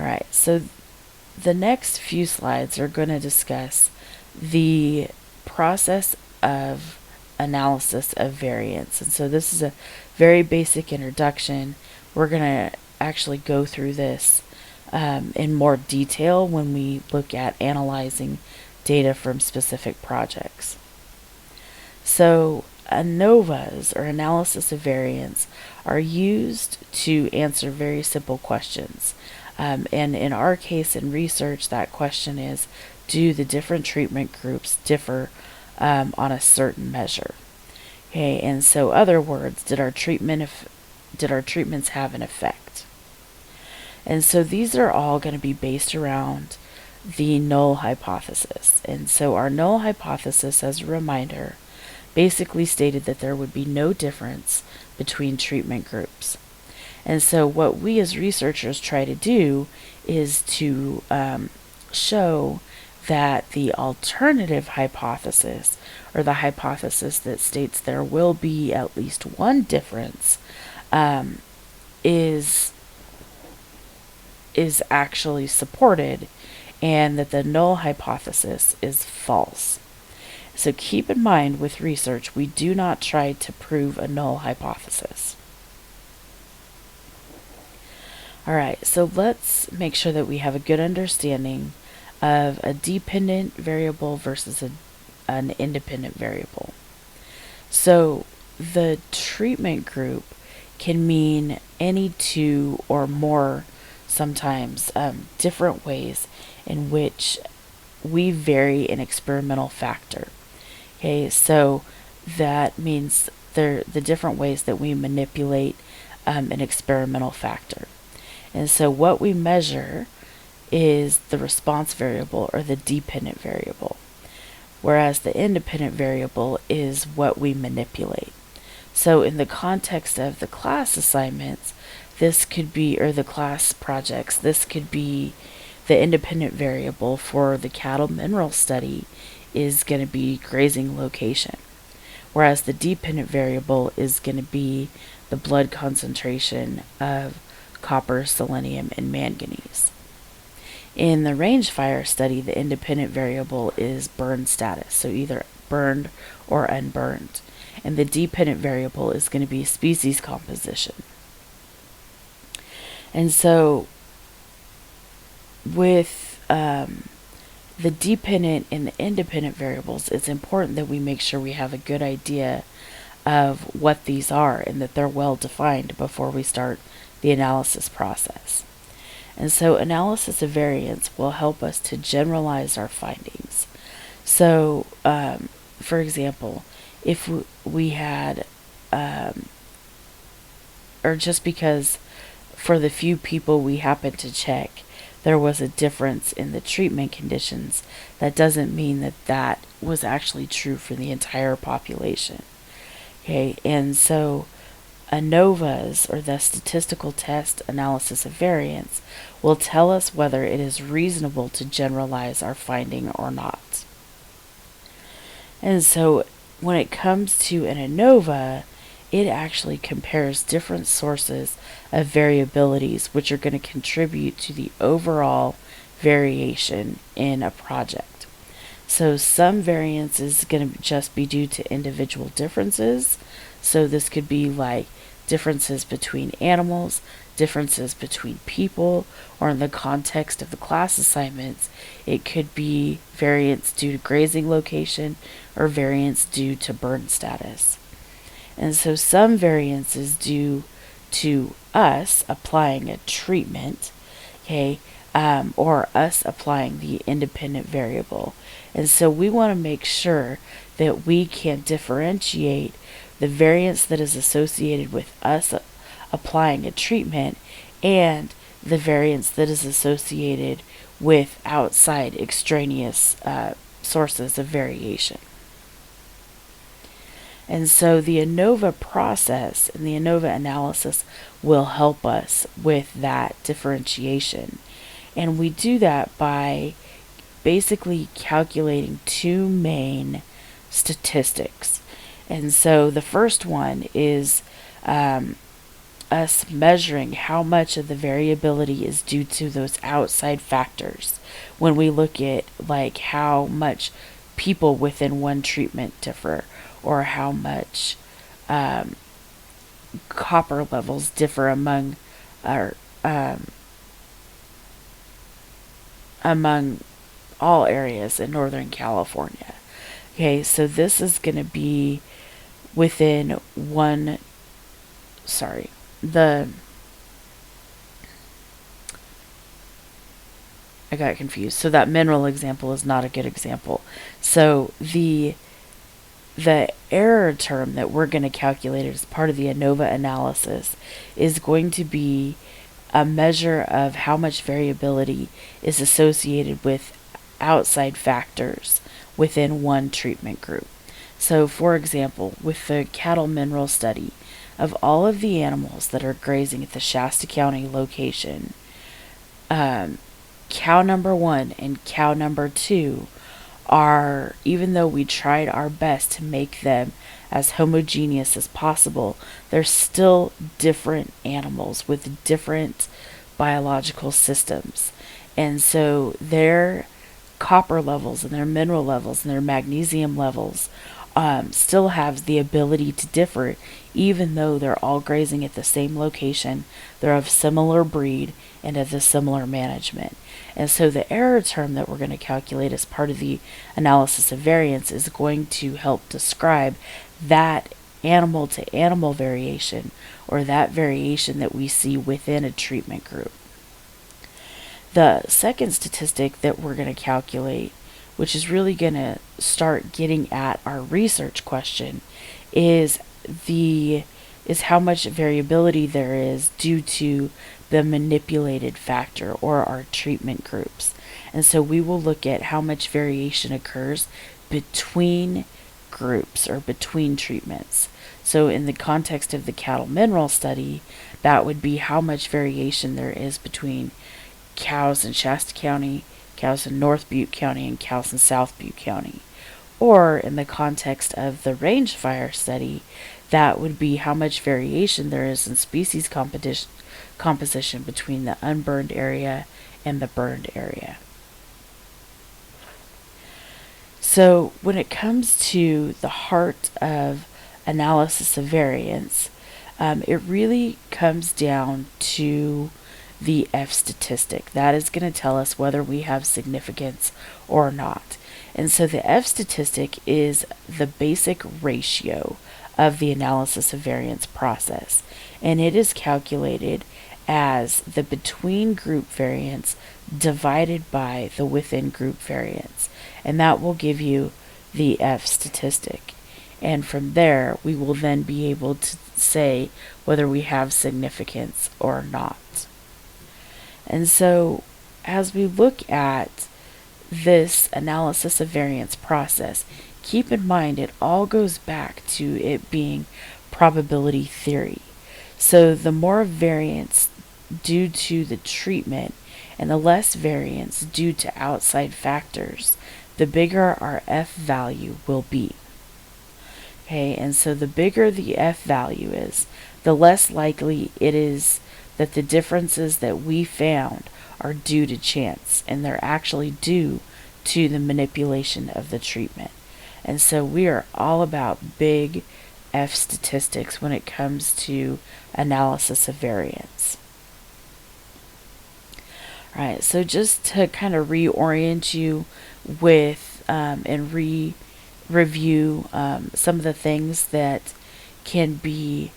Alright, so the next few slides are going to discuss the process of analysis of variance. And so this is a very basic introduction. We're going to actually go through this in more detail when we look at analyzing data from specific projects. So ANOVAs, or analysis of variance, are used to answer very simple questions. And in our case in research, that question is, do the different treatment groups differ on a certain measure? Okay, and so other words, did our treatments have an effect? And so these are all going to be based around the null hypothesis. And so our null hypothesis, as a reminder, basically stated that there would be no difference between treatment groups. And so what we as researchers try to do is to show that the alternative hypothesis, or the hypothesis that states there will be at least one difference, is actually supported, and that the null hypothesis is false. So keep in mind, with research, we do not try to prove a null hypothesis. Alright, so let's make sure that we have a good understanding of a dependent variable versus an independent variable. So the treatment group can mean any two or more, sometimes different ways in which we vary an experimental factor. Okay, so that means the different ways that we manipulate an experimental factor. And so what we measure is the response variable, or the dependent variable, whereas the independent variable is what we manipulate. So in the context of the class assignments, this could be, or the class projects, this could be the independent variable for the cattle mineral study is going to be grazing location, whereas the dependent variable is going to be the blood concentration of copper, selenium, and manganese. In the rangefinder study, the independent variable is burn status, so either burned or unburned, and the dependent variable is going to be species composition. And so with the dependent and the independent variables, it's important that we make sure we have a good idea of what these are and that they're well defined before we start the analysis process. And so analysis of variance will help us to generalize our findings. So, for example, if we had, or just because for the few people we happened to check, there was a difference in the treatment conditions, that doesn't mean that that was actually true for the entire population. Okay, and so ANOVAs, or the statistical test analysis of variance, will tell us whether it is reasonable to generalize our finding or not. And so when it comes to an ANOVA, it actually compares different sources of variabilities which are going to contribute to the overall variation in a project. So some variance is going to just be due to individual differences. So this could be like differences between animals, differences between people, or in the context of the class assignments, it could be variance due to grazing location or variance due to burn status. And so some variance is due to us applying a treatment, okay, or us applying the independent variable. And so we want to make sure that we can differentiate the variance that is associated with us applying a treatment and the variance that is associated with outside extraneous sources of variation. And so the ANOVA process and the ANOVA analysis will help us with that differentiation. And we do that by basically calculating two main statistics. And so the first one is a us measuring how much of the variability is due to those outside factors when we look at like how much people within one treatment differ, or how much copper levels differ among our among all areas in Northern California. Okay, so this is going to be within one, sorry, I got confused. So that mineral example is not a good example. So the error term that we're going to calculate as part of the ANOVA analysis is going to be a measure of how much variability is associated with outside factors within one treatment group. So, for example, with the cattle mineral study, of all of the animals that are grazing at the Shasta County location, cow number 1 and cow number 2 are, even though we tried our best to make them as homogeneous as possible, they're still different animals with different biological systems. And so their copper levels and their mineral levels and their magnesium levels still have the ability to differ, even though they're all grazing at the same location, they're of similar breed, and of the similar management. And so the error term that we're going to calculate as part of the analysis of variance is going to help describe that animal to animal variation, or that variation that we see within a treatment group. The second statistic that we're going to calculate, which is really going to start getting at our research question, is how much variability there is due to the manipulated factor, or our treatment groups. And so we will look at how much variation occurs between groups, or between treatments. So in the context of the cattle mineral study, that would be how much variation there is between cows in Shasta County, cows in North Butte County, and cows in South Butte County. Or in the context of the range fire study, that would be how much variation there is in species composition between the unburned area and the burned area. So when it comes to the heart of analysis of variance, it really comes down to the F statistic. That is going to tell us whether we have significance or not. And so the F statistic is the basic ratio of the analysis of variance process, and it is calculated as the between group variance divided by the within group variance, and that will give you the F statistic. And from there, we will then be able to say whether we have significance or not. And so, as we look at this analysis of variance process, keep in mind it all goes back to it being probability theory. So the more variance due to the treatment and the less variance due to outside factors, the bigger our F value will be. Okay, and so the bigger the F value is, the less likely it is that the differences that we found are due to chance, and they're actually due to the manipulation of the treatment. And so we are all about big F statistics when it comes to analysis of variance. All right, so just to kind of reorient you with and review some of the things that can be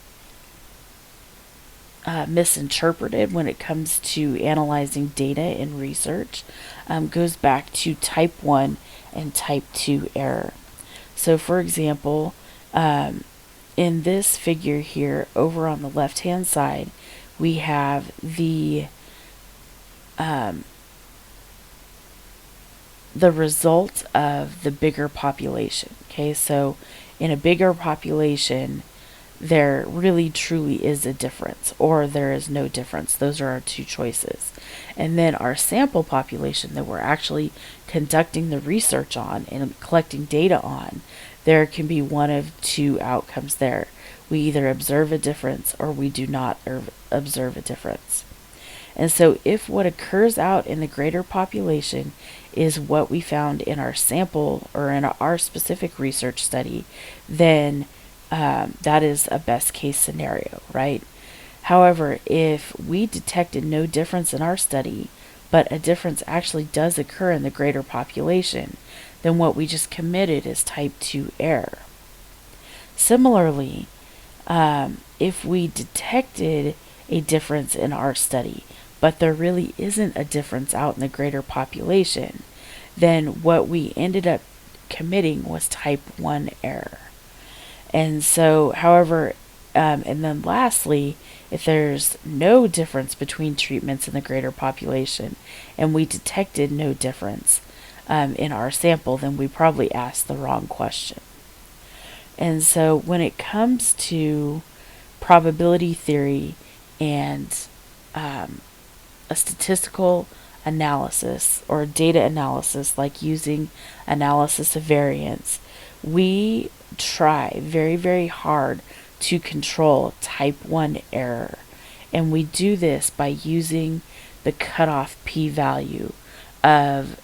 misinterpreted when it comes to analyzing data in research, goes back to type 1 and type 2 error. So for example, in this figure here, over on the left hand side, we have the result of the bigger population. Okay, so in a bigger population, there really truly is a difference, or there is no difference. Those are our two choices. And then our sample population that we're actually conducting the research on and collecting data on, there can be one of two outcomes there. we either observe a difference or we do not observe a difference. And so if what occurs out in the greater population is what we found in our sample or in our specific research study, then that is a best case scenario, right? However, if we detected no difference in our study, but a difference actually does occur in the greater population, then what we just committed is type 2 error. Similarly, if we detected a difference in our study, but there really isn't a difference out in the greater population, then what we ended up committing was type 1 error. And so, however, and then lastly, if there's no difference between treatments in the greater population and we detected no difference in our sample, then we probably asked the wrong question. And so when it comes to probability theory and a statistical analysis or data analysis, like using analysis of variance, we try very, very hard to control type 1 error. And we do this by using the cutoff p-value of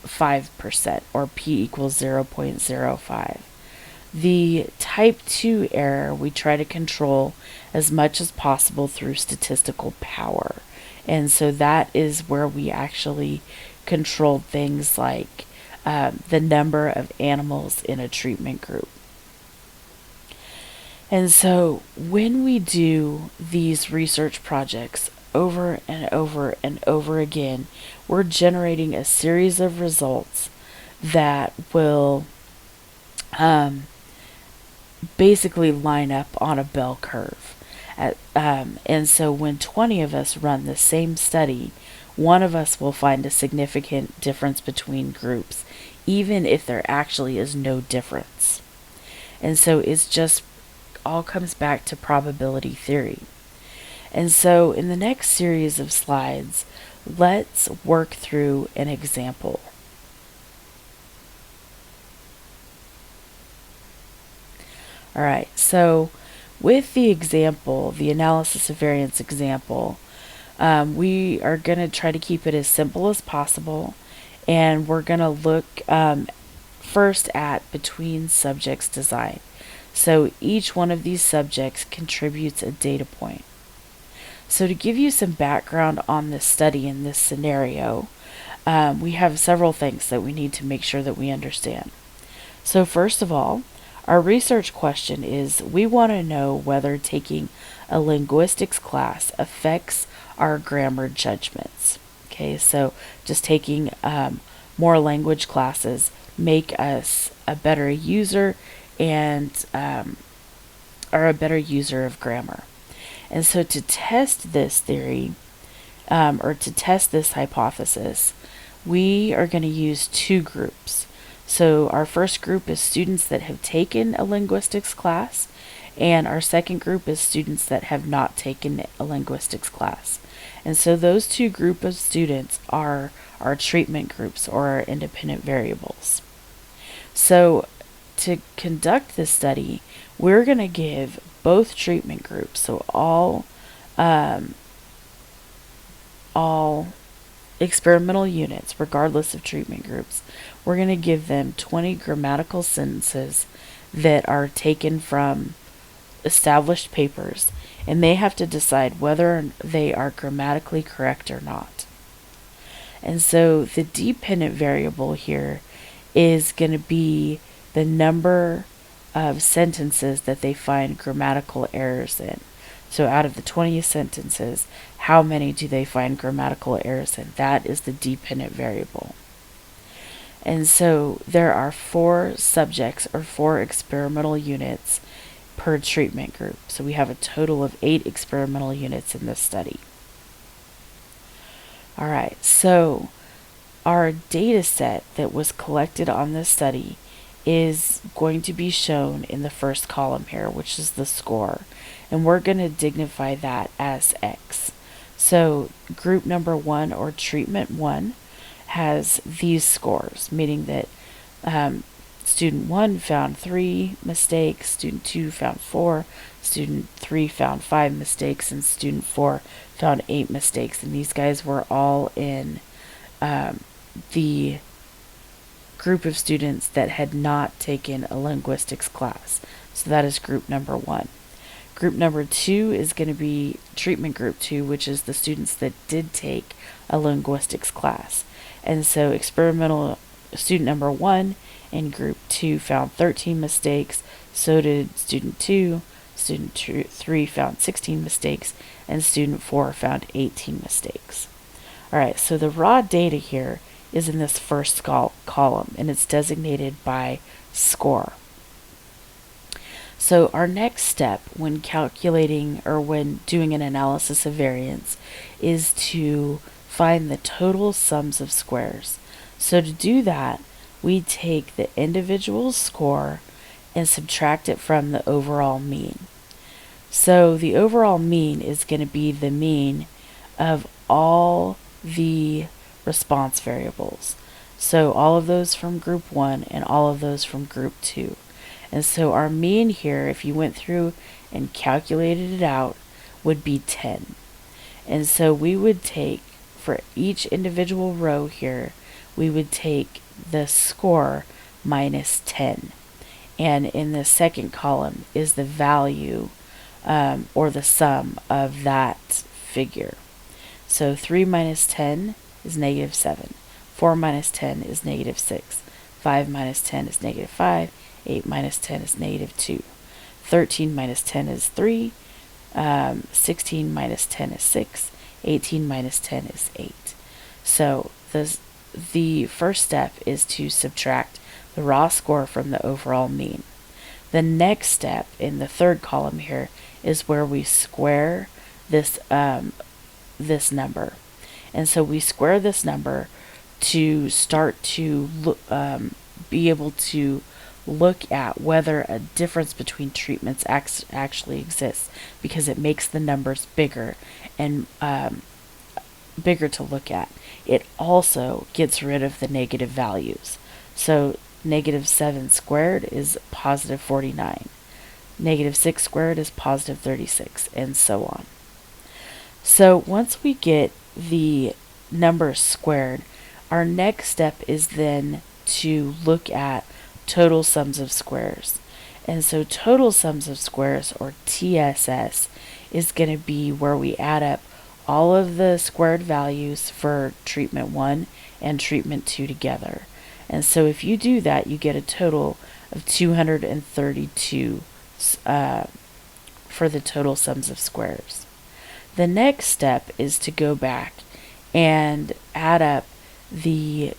5% or p equals 0.05. The type 2 error we try to control as much as possible through statistical power. And so that is where we actually control things like the number of animals in a treatment group. And so when we do these research projects over and over and over again, we're generating a series of results that will basically line up on a bell curve. And so when 20 of us run the same study, one of us will find a significant difference between groups, even if there actually is no difference. And so it's just all comes back to probability theory. And so in the next series of slides, let's work through an example. All right, so with the example, the analysis of variance example, we are going to try to keep it as simple as possible, and we're going to look first at between subjects design. So each one of these subjects contributes a data point. So to give you some background on this study in this scenario, we have several things that we need to make sure that we understand. So first of all, our research question is, we want to know whether taking a linguistics class affects our grammar judgments. Okay, so just taking more language classes make us a better user and are a better user of grammar. And so to test this theory, or to test this hypothesis, we are going to use two groups. So our first group is students that have taken a linguistics class, and our second group is students that have not taken a linguistics class. And so those two groups of students are our treatment groups or our independent variables. So to conduct this study, we're going to give both treatment groups, so all experimental units, regardless of treatment groups, we're going to give them 20 grammatical sentences that are taken from established papers, and they have to decide whether they are grammatically correct or not. And so the dependent variable here is going to be the number of sentences that they find grammatical errors in. So out of the 20 sentences, how many do they find grammatical errors in? That is the dependent variable. And so there are 4 subjects or 4 experimental units per treatment group. So we have a total of 8 experimental units in this study. All right, so our data set that was collected on this study is going to be shown in the first column here, which is the score, and we're going to dignify that as X. So group number 1 or treatment 1 has these scores, meaning that student 1 found 3 mistakes, student 2 found 4, student 3 found 5 mistakes, and student 4 found 8 mistakes. And these guys were all in the group of students that had not taken a linguistics class. So that is group number 1. Group number 2 is going to be treatment group 2, which is the students that did take a linguistics class. And so experimental student number 1 in group 2 found 13 mistakes, so did student 2, student 3 found 16 mistakes, and student 4 found 18 mistakes. Alright, so the raw data here is in this first column, and it's designated by score. So our next step when calculating or when doing an analysis of variance is to find the total sums of squares. So to do that, we take the individual score and subtract it from the overall mean. So the overall mean is going to be the mean of all the response variables. So all of those from group 1 and all of those from group 2. And so our mean here, if you went through and calculated it out, would be 10. And so we would take, for each individual row here, we would take the score minus 10. And in the second column is the value or the sum of that figure. So 3 minus 10 is negative 7. 4 minus 10 is negative 6. 5 minus 10 is negative 5. 8 minus 10 is negative 2. 13 minus 10 is 3. 16 minus 10 is 6. 18 minus 10 is 8. So the first step is to subtract the raw score from the overall mean. The next step in the third column here is where we square this number. And so we square this number to start to be able to look at whether a difference between treatments actually exists, because it makes the numbers bigger and bigger to look at. It also gets rid of the negative values. So negative 7 squared is positive 49. Negative 6 squared is positive 36, and so on. So once we get the numbers squared, our next step is then to look at total sums of squares. And so total sums of squares, or TSS, is going to be where we add up all of the squared values for treatment 1 and treatment 2 together. And so if you do that, you get a total of 232 for the total sums of squares. The next step is to go back and add up the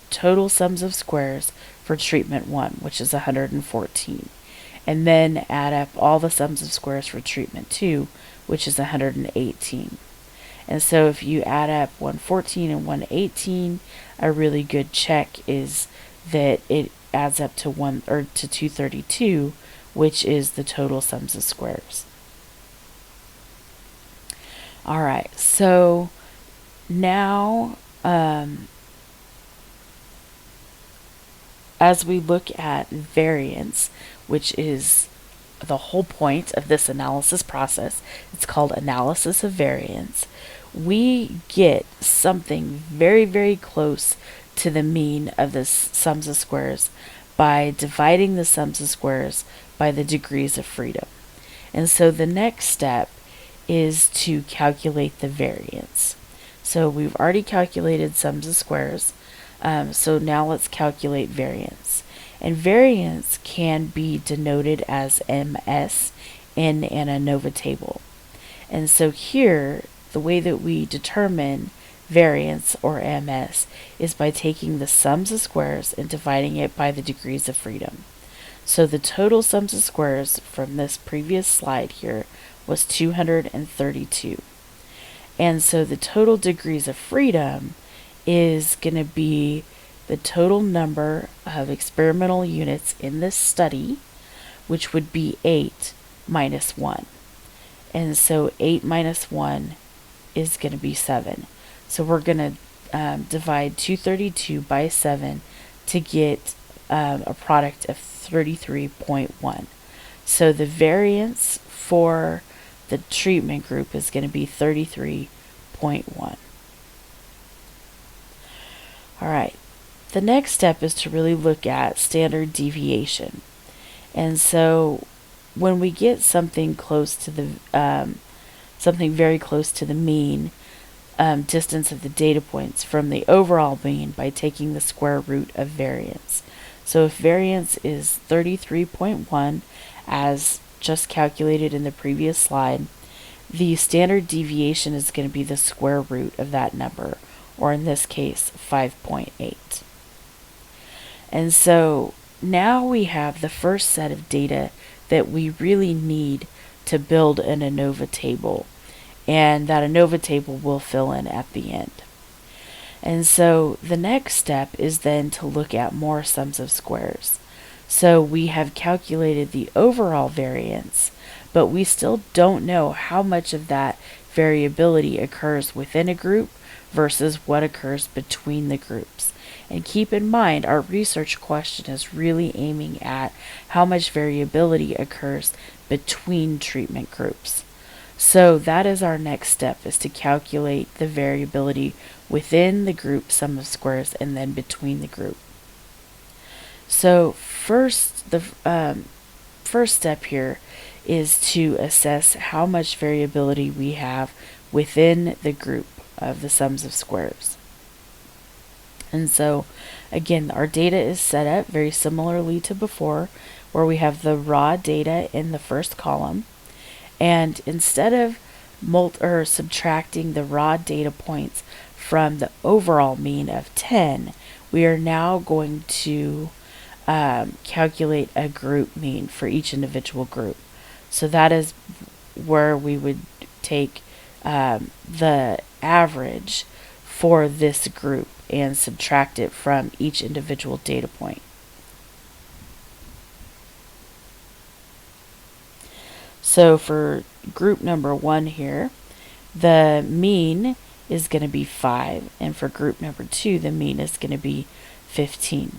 total sums of squares for treatment 1, which is 114, and then add up all the sums of squares for treatment 2, which is 118. And so if you add up 114 and 118, a really good check is that it adds up to 232, which is the total sums of squares. All right, so now as we look at variance, which is the whole point of this analysis process, it's called analysis of variance, we get something very, very close to the mean of the sums of squares by dividing the sums of squares by the degrees of freedom. And so the next step is to calculate the variance. So we've already calculated sums of squares, so now let's calculate variance. And variance can be denoted as MS in an ANOVA table. And so here, the way that we determine variance, or MS, is by taking the sums of squares and dividing it by the degrees of freedom. So the total sums of squares from this previous slide here was 232. And so the total degrees of freedom is going to be the total number of experimental units in this study, which would be 8 minus 1. And so 8 minus 1 is going to be 7. So we're going to divide 232 by 7 to get a product of 33.1. So the variance for the treatment group is going to be 33.1. All right. The next step is to really look at standard deviation. And so when we get something close to the something very close to the mean distance of the data points from the overall mean by taking the square root of variance. So if variance is 33.1 as just calculated in the previous slide, the standard deviation is going to be the square root of that number, or in this case 5.8. And so now we have the first set of data that we really need to build an ANOVA table, and that ANOVA table will fill in at the end. And so the next step is then to look at more sums of squares. So we have calculated the overall variance, but we still don't know how much of that variability occurs within a group versus what occurs between the groups. And keep in mind, our research question is really aiming at how much variability occurs between treatment groups. So that is our next step, is to calculate the variability within the group sum of squares and then between the group. So the first step here is to assess how much variability we have within the group of the sums of squares. And so again, our data is set up very similarly to before, where we have the raw data in the first column, and instead of subtracting the raw data points from the overall mean of 10, we are now going to calculate a group mean for each individual group. So that is where we would take the average for this group and subtract it from each individual data point. So for group number 1 here, the mean is going to be 5, and for group number 2, the mean is going to be 15.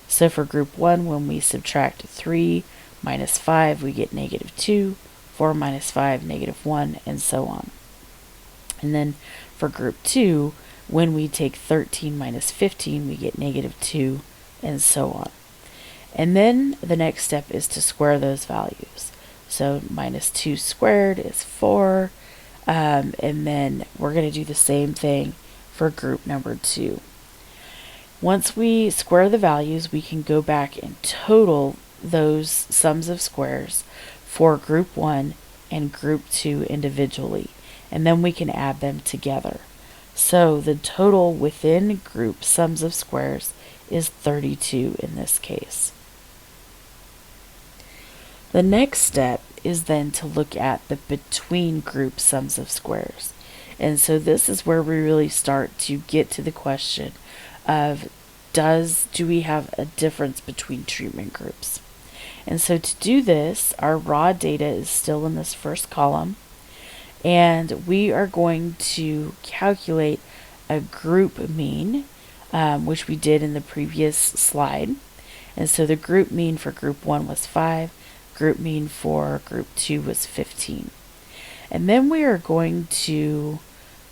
So for group 1, when we subtract 3 minus 5, we get negative 2, 4 minus 5, negative 1, and so on. And then for group 2, when we take 13 minus 15, we get negative 2, and so on. And then the next step is to square those values. So minus 2 squared is 4, and then we're going to do the same thing for group number 2. Once we square the values, we can go back and total those sums of squares for group 1 and group 2 individually, and then we can add them together. So the total within group sums of squares is 32 in this case. The next step is then to look at the between group sums of squares. And so this is where we really start to get to the question of do we have a difference between treatment groups? And so to do this, our raw data is still in this first column, and we are going to calculate a group mean, which we did in the previous slide. And so the group mean for group 1 was 5, group mean for group 2 was 15. And then we are going to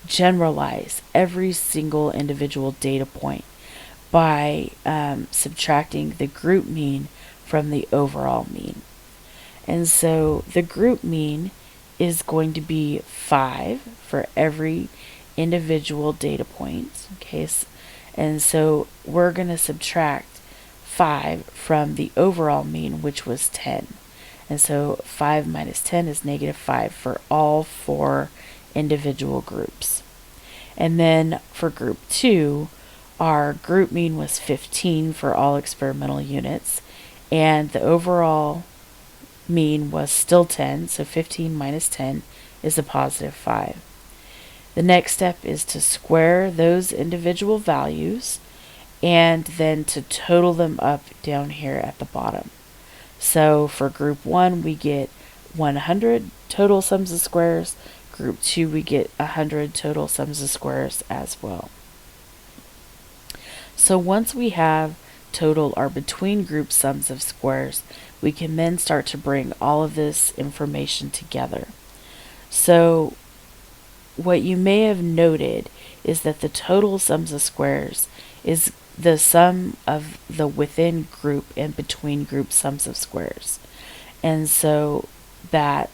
generalize every single individual data point by subtracting the group mean from the overall mean. And so the group mean is going to be 5 for every individual data point. Okay, and so we're going to subtract 5 from the overall mean, which was 10. And so 5 minus 10 is negative 5 for all 4 individual groups. And then for group 2, our group mean was 15 for all experimental units, and the overall mean was still 10, so 15 minus 10 is a positive 5. The next step is to square those individual values and then to total them up down here at the bottom. So for group 1, we get 100 total sums of squares. Group 2, we get 100 total sums of squares as well. So once we have total our between group sums of squares, we can then start to bring all of this information together. So what you may have noted is that the total sums of squares is the sum of the within group and between group sums of squares. And so that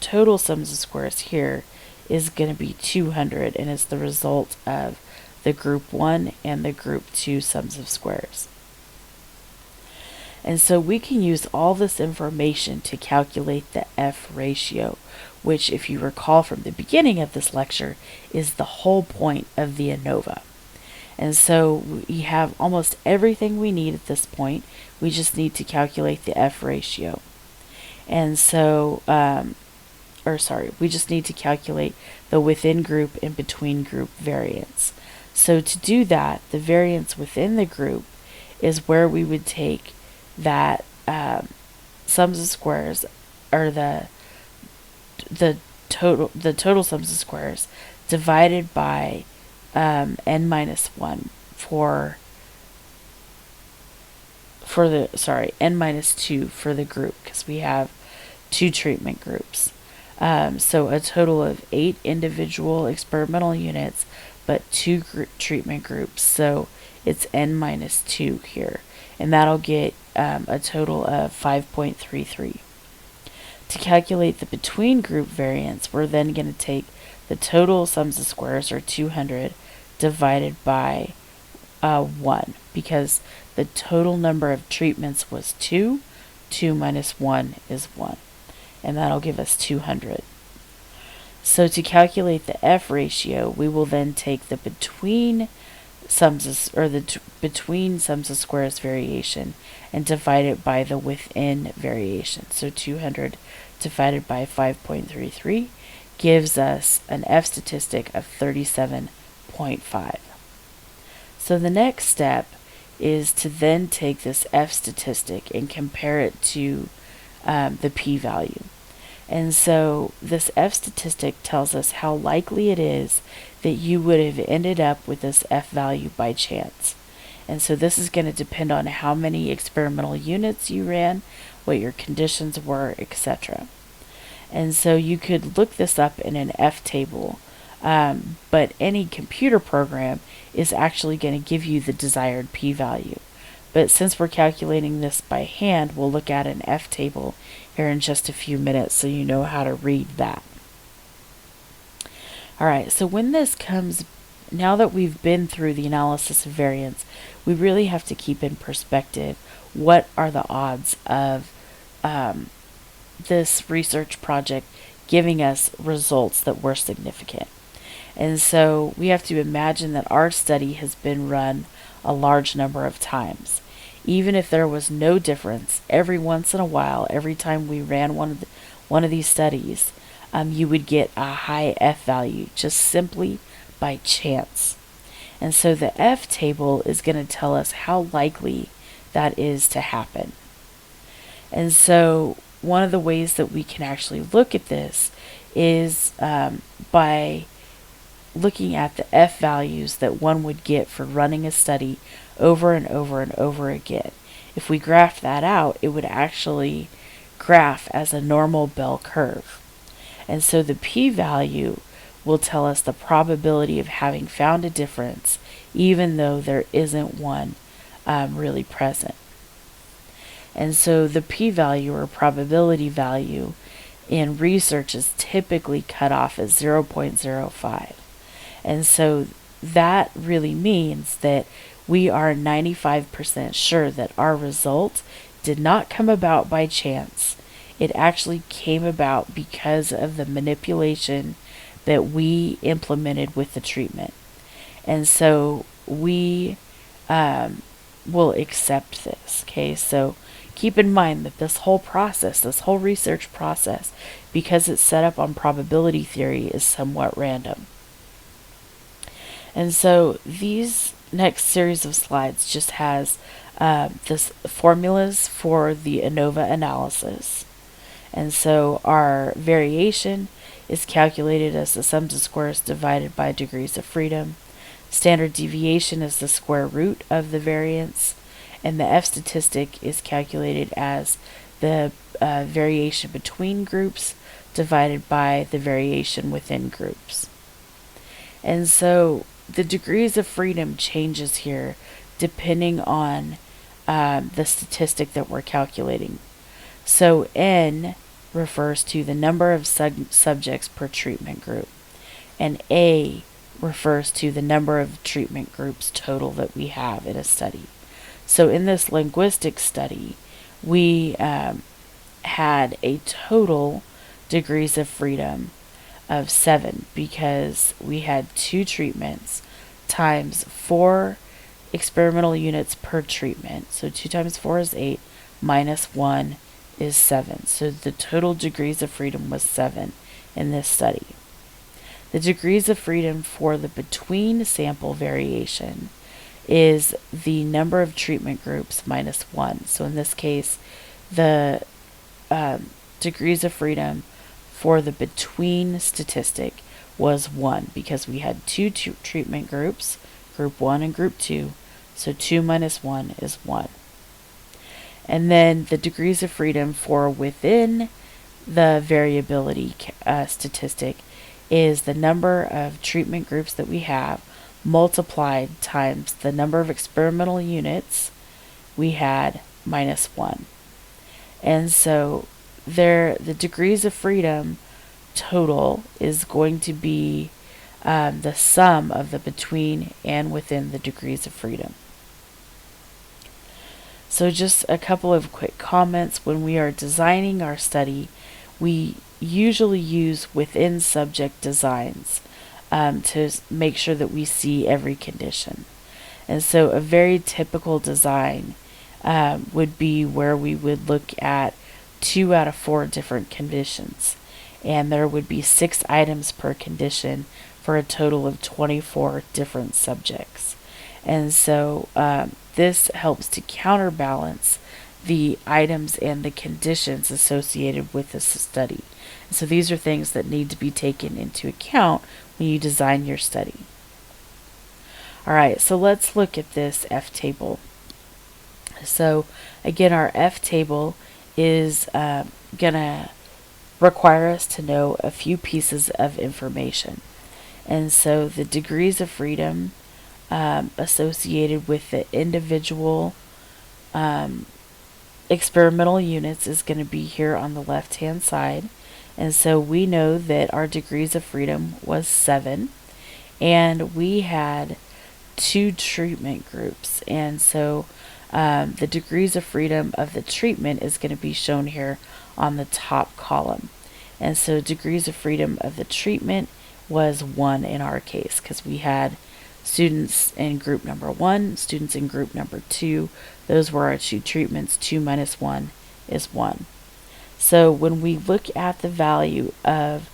total sums of squares here is going to be 200, and it's the result of the group 1 and the group 2 sums of squares. And so we can use all this information to calculate the F ratio, which, if you recall from the beginning of this lecture, is the whole point of the ANOVA. And so we have almost everything we need at this point. We just need to calculate the F ratio. And so, we just need to calculate the within group and between group variance. So to do that, the variance within the group is where we would take that sums of squares, or the total sums of squares divided by n minus 1 n minus 2 for the group, because we have 2 treatment groups. So a total of 8 individual experimental units, but 2 treatment groups. So it's n minus 2 here, and that'll get a total of 5.33. To calculate the between group variance, we're then going to take the total sums of squares, or 200, divided by 1, because the total number of treatments was 2. 2 minus 1 is 1, and that'll give us 200. So to calculate the F ratio, we will then take the between sums of squares variation and divide it by the within variation. So 200 divided by 5.33 gives us an F statistic of 37.5. So the next step is to then take this F statistic and compare it to the p-value. And so this F statistic tells us how likely it is that you would have ended up with this F value by chance. And so this is going to depend on how many experimental units you ran, what your conditions were, etc. And so you could look this up in an F table, but any computer program is actually going to give you the desired p-value. But since we're calculating this by hand, we'll look at an F table here in just a few minutes so you know how to read that. Alright, so when this comes, now that we've been through the analysis of variance, we really have to keep in perspective what are the odds of this research project giving us results that were significant. And so we have to imagine that our study has been run a large number of times. Even if there was no difference, every once in a while, every time we ran one of these studies, you would get a high F value just simply by chance. And so the F table is going to tell us how likely that is to happen. And so one of the ways that we can actually look at this is by looking at the F values that one would get for running a study over and over and over again. If we graph that out, it would actually graph as a normal bell curve. And so the p-value will tell us the probability of having found a difference, even though there isn't one really present. And so the p-value, or probability value, in research is typically cut off as 0.05. And so that really means that we are 95% sure that our result did not come about by chance. It actually came about because of the manipulation that we implemented with the treatment. And so we will accept this. Okay, so keep in mind that this whole process, this whole research process, because it's set up on probability theory, is somewhat random. And so these next series of slides just has this formulas for the ANOVA analysis. And so our variation is calculated as the sums of squares divided by degrees of freedom. Standard deviation is the square root of the variance. And the F statistic is calculated as the variation between groups divided by the variation within groups. And so the degrees of freedom changes here depending on the statistic that we're calculating. So N refers to the number of subjects per treatment group, and A refers to the number of treatment groups total that we have in a study. So in this linguistics study, we had a total degrees of freedom of 7 because we had 2 treatments times 4 experimental units per treatment. So 2 times 4 is 8, minus 1 is 7. So the total degrees of freedom was 7 in this study. The degrees of freedom for the between sample variation is the number of treatment groups minus 1. So in this case, the degrees of freedom for the between statistic was 1 because we had 2 treatment groups, group 1 and group 2. So 2 minus 1 is 1. And then the degrees of freedom for within the variability statistic is the number of treatment groups that we have multiplied times the number of experimental units we had minus 1. And so the degrees of freedom total is going to be the sum of the between and within the degrees of freedom. So just a couple of quick comments. When we are designing our study, we usually use within subject designs to make sure that we see every condition. And so a very typical design would be where we would look at 2 out of 4 different conditions. And there would be 6 items per condition for a total of 24 different subjects. And so this helps to counterbalance the items and the conditions associated with this study. So these are things that need to be taken into account when you design your study. Alright, so let's look at this F table. So again, our F table is going to require us to know a few pieces of information. And so the degrees of freedom associated with the individual experimental units is going to be here on the left hand side. And so we know that our degrees of freedom was 7, and we had 2 treatment groups. And so the degrees of freedom of the treatment is going to be shown here on the top column. And so degrees of freedom of the treatment was 1 in our case because we had students in group number 1, students in group number 2. Those were our 2 treatments. 2 minus 1 is 1. So when we look at the value of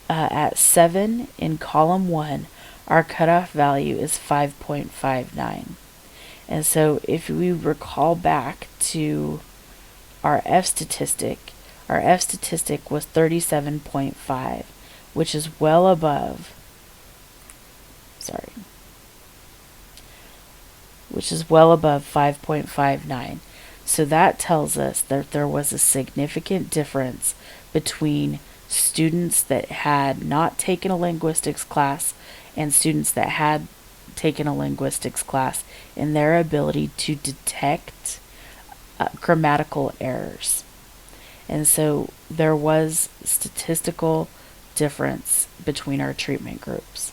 at 7 in column 1, our cutoff value is 5.59. And so if we recall back to our F statistic was 37.5, which is well above, which is well above 5.59. So that tells us that there was a significant difference between students that had not taken a linguistics class and students that had taken a linguistics class in their ability to detect grammatical errors. And so there was statistical difference between our treatment groups.